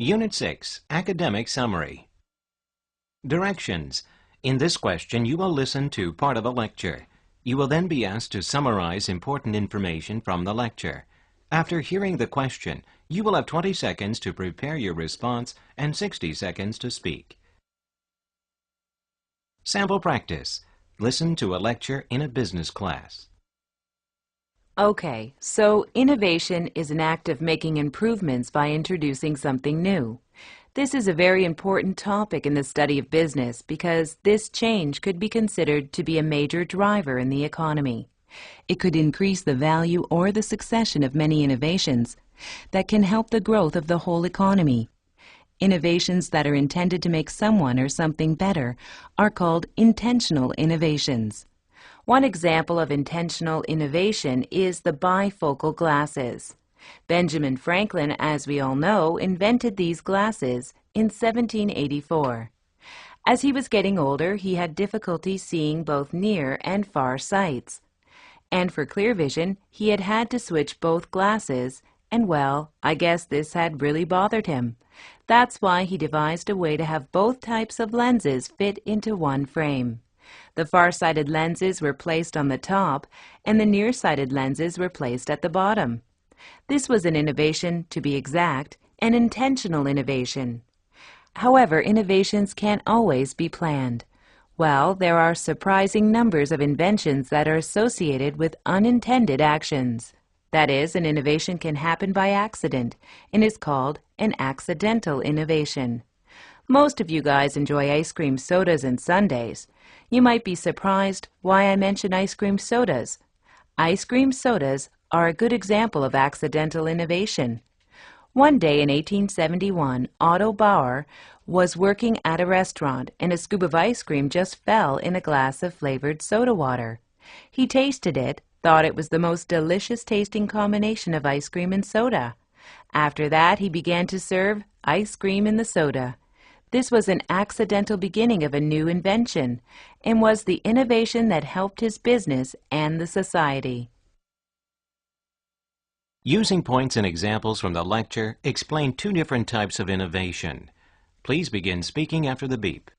Unit 6, Academic Summary. Directions. In this question, you will listen to part of a lecture. You will then be asked to summarize important information from the lecture. After hearing the question, you will have 20 seconds to prepare your response and 60 seconds to speak. Sample practice. Listen to a lecture in a business class. Okay, so innovation is an act of making improvements by introducing something new. This is a very important topic in the study of business because this change could be considered to be a major driver in the economy. It could increase the value or the succession of many innovations that can help the growth of the whole economy. Innovations that are intended to make someone or something better are called intentional innovations. One example of intentional innovation is the bifocal glasses. Benjamin Franklin, as we all know, invented these glasses in 1784. As he was getting older, he had difficulty seeing both near and far sights. And for clear vision, he had had to switch both glasses, and well, I guess this had really bothered him. That's why he devised a way to have both types of lenses fit into one frame. The far-sighted lenses were placed on the top, and the near-sighted lenses were placed at the bottom. This was an innovation, to be exact, an intentional innovation. However, innovations can't always be planned. Well, there are surprising numbers of inventions that are associated with unintended actions. That is, an innovation can happen by accident and is called an accidental innovation. Most of you guys enjoy ice cream sodas and sundaes. You might be surprised why I mention ice cream sodas. Ice cream sodas are a good example of accidental innovation. One day in 1871, Otto Bauer was working at a restaurant and a scoop of ice cream just fell in a glass of flavored soda water. He tasted it, thought it was the most delicious tasting combination of ice cream and soda. After that, he began to serve ice cream in the soda. This was an accidental beginning of a new invention and was the innovation that helped his business and the society. Using points and examples from the lecture, explain two different types of innovation. Please begin speaking after the beep.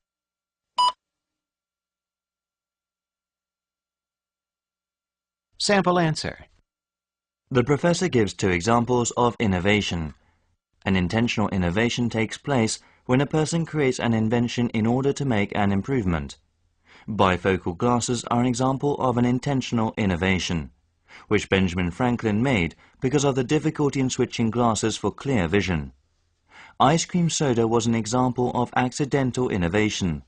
Sample answer. The professor gives two examples of innovation. An intentional innovation takes place when a person creates an invention in order to make an improvement. Bifocal glasses are an example of an intentional innovation, which Benjamin Franklin made because of the difficulty in switching glasses for clear vision. Ice cream soda was an example of accidental innovation,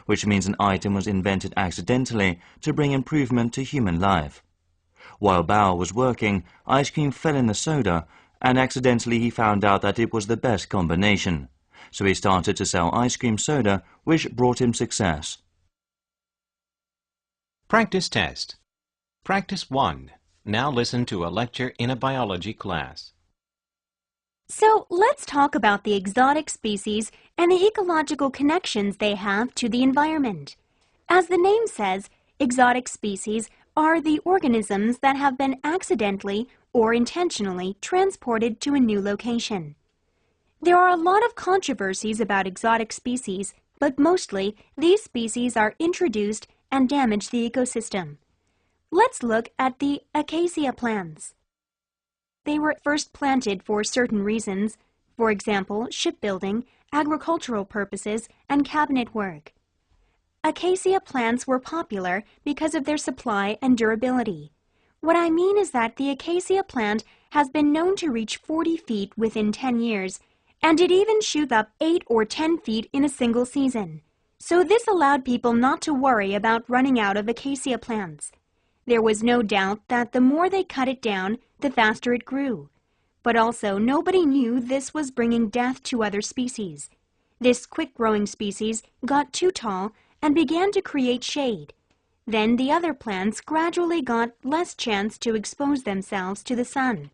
which means an item was invented accidentally to bring improvement to human life. While Bauer was working, ice cream fell in the soda, and accidentally he found out that it was the best combination. So he started to sell ice cream soda, which brought him success. Practice test. Practice 1. Now listen to a lecture in a biology class. So let's talk about the exotic species and the ecological connections they have to the environment. As the name says, exotic species are the organisms that have been accidentally or intentionally transported to a new location. There are a lot of controversies about exotic species, but mostly these species are introduced and damage the ecosystem. Let's look at the acacia plants. They were first planted for certain reasons, for example, shipbuilding, agricultural purposes, and cabinet work. Acacia plants were popular because of their supply and durability. What I mean is that the acacia plant has been known to reach 40 feet within 10 years, and it even shoots up 8 or 10 feet in a single season. So this allowed people not to worry about running out of acacia plants. There was no doubt that the more they cut it down, the faster it grew. But also, nobody knew this was bringing death to other species. This quick-growing species got too tall and began to create shade. Then the other plants gradually got less chance to expose themselves to the sun.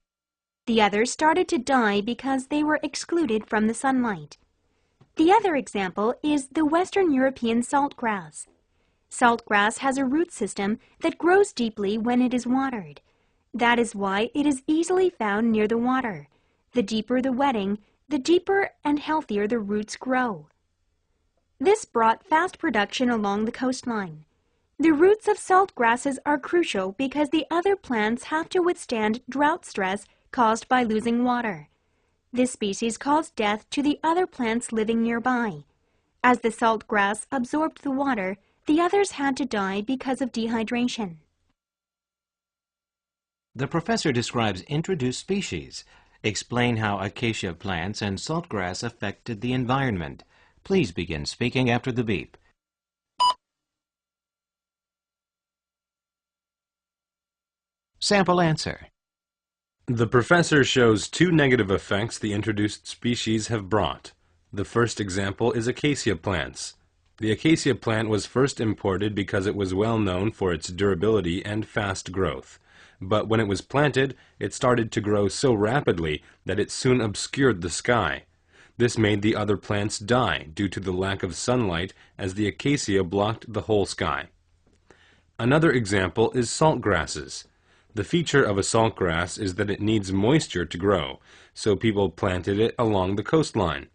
The others started to die because they were excluded from the sunlight. The other example is the Western European saltgrass. Saltgrass has a root system that grows deeply when it is watered. That is why it is easily found near the water. The deeper the wetting, the deeper and healthier the roots grow. This brought fast production along the coastline. The roots of salt grasses are crucial because the other plants have to withstand drought stress caused by losing water. This species caused death to the other plants living nearby. As the salt grass absorbed the water, the others had to die because of dehydration. The professor describes introduced species. Explain how acacia plants and saltgrass affected the environment. Please begin speaking after the beep. Sample answer. The professor shows two negative effects the introduced species have brought. The first example is acacia plants. The acacia plant was first imported because it was well known for its durability and fast growth. But when it was planted, it started to grow so rapidly that it soon obscured the sky. This made the other plants die due to the lack of sunlight, as the acacia blocked the whole sky. Another example is salt grasses. The feature of a saltgrass is that it needs moisture to grow, so people planted it along the coastline.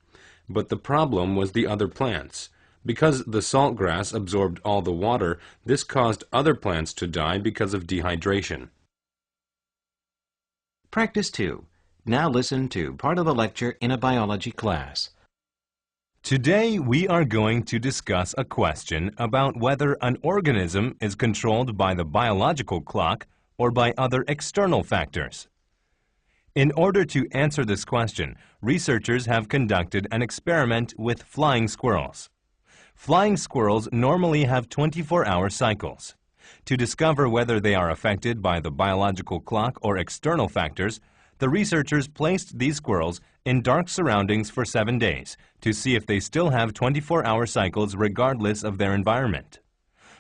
But the problem was the other plants. Because the saltgrass absorbed all the water, this caused other plants to die because of dehydration. Practice 2. Now listen to part of the lecture in a biology class. Today we are going to discuss a question about whether an organism is controlled by the biological clock or by other external factors. In order to answer this question, researchers have conducted an experiment with flying squirrels. Flying squirrels normally have 24-hour cycles. To discover whether they are affected by the biological clock or external factors, the researchers placed these squirrels in dark surroundings for 7 days to see if they still have 24-hour cycles regardless of their environment.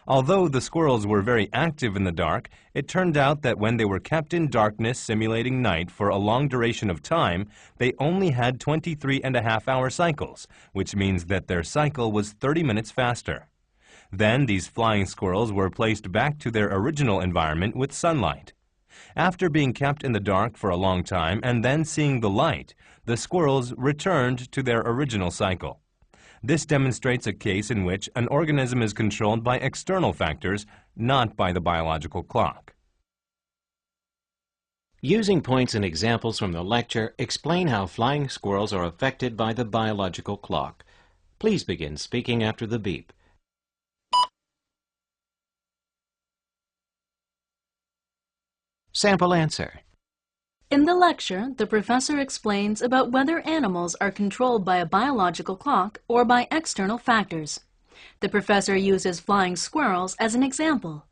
Although the squirrels were very active in the dark, it turned out that when they were kept in darkness simulating night for a long duration of time, they only had 23.5-hour cycles, which means that their cycle was 30 minutes faster. Then these flying squirrels were placed back to their original environment with sunlight. After being kept in the dark for a long time and then seeing the light, the squirrels returned to their original cycle. This demonstrates a case in which an organism is controlled by external factors, not by the biological clock. Using points and examples from the lecture, explain how flying squirrels are affected by the biological clock. Please begin speaking after the beep. Sample answer. In the lecture, the professor explains about whether animals are controlled by a biological clock or by external factors. The professor uses flying squirrels as an example.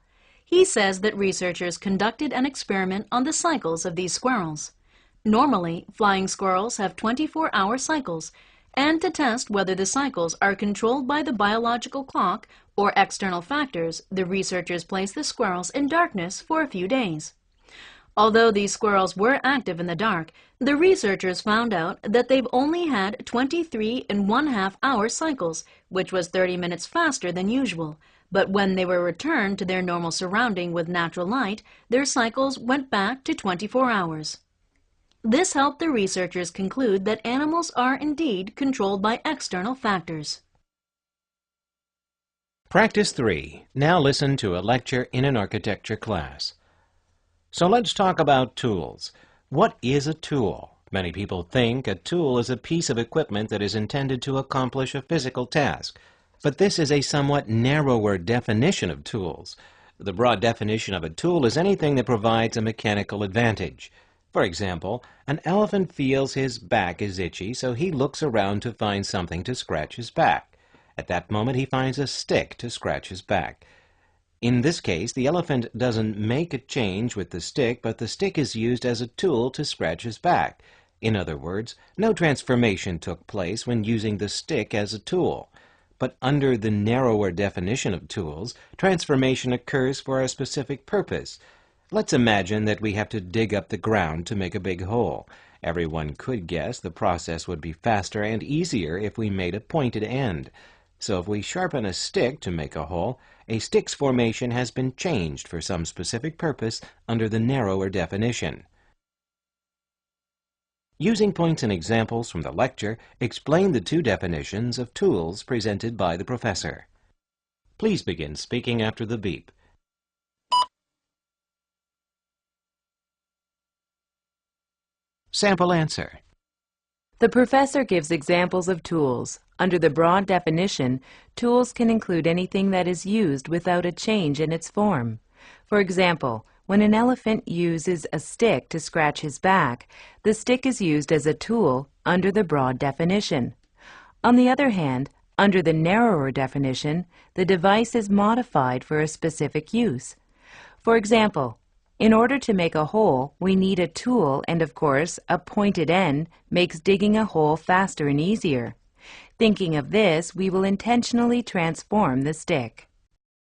He says that researchers conducted an experiment on the cycles of these squirrels. Normally, flying squirrels have 24-hour cycles, and to test whether the cycles are controlled by the biological clock or external factors, the researchers place the squirrels in darkness for a few days. Although these squirrels were active in the dark, the researchers found out that they've only had 23.5-hour cycles, which was 30 minutes faster than usual. But when they were returned to their normal surrounding with natural light, their cycles went back to 24 hours. This helped the researchers conclude that animals are indeed controlled by external factors. Practice 3. Now listen to a lecture in an architecture class. So let's talk about tools. What is a tool? Many people think a tool is a piece of equipment that is intended to accomplish a physical task. But this is a somewhat narrower definition of tools. The broad definition of a tool is anything that provides a mechanical advantage. For example, an elephant feels his back is itchy, so he looks around to find something to scratch his back. At that moment, he finds a stick to scratch his back. In this case, the elephant doesn't make a change with the stick, but the stick is used as a tool to scratch his back. In other words, no transformation took place when using the stick as a tool. But under the narrower definition of tools, transformation occurs for a specific purpose. Let's imagine that we have to dig up the ground to make a big hole. Everyone could guess the process would be faster and easier if we made a pointed end. So if we sharpen a stick to make a hole, a stick's formation has been changed for some specific purpose under the narrower definition. Using points and examples from the lecture, explain the two definitions of tools presented by the professor. Please begin speaking after the beep. Sample answer. The professor gives examples of tools. Under the broad definition, tools can include anything that is used without a change in its form. For example, when an elephant uses a stick to scratch his back, the stick is used as a tool under the broad definition. On the other hand, under the narrower definition, the device is modified for a specific use. For example, in order to make a hole, we need a tool, and of course, a pointed end makes digging a hole faster and easier. Thinking of this, we will intentionally transform the stick.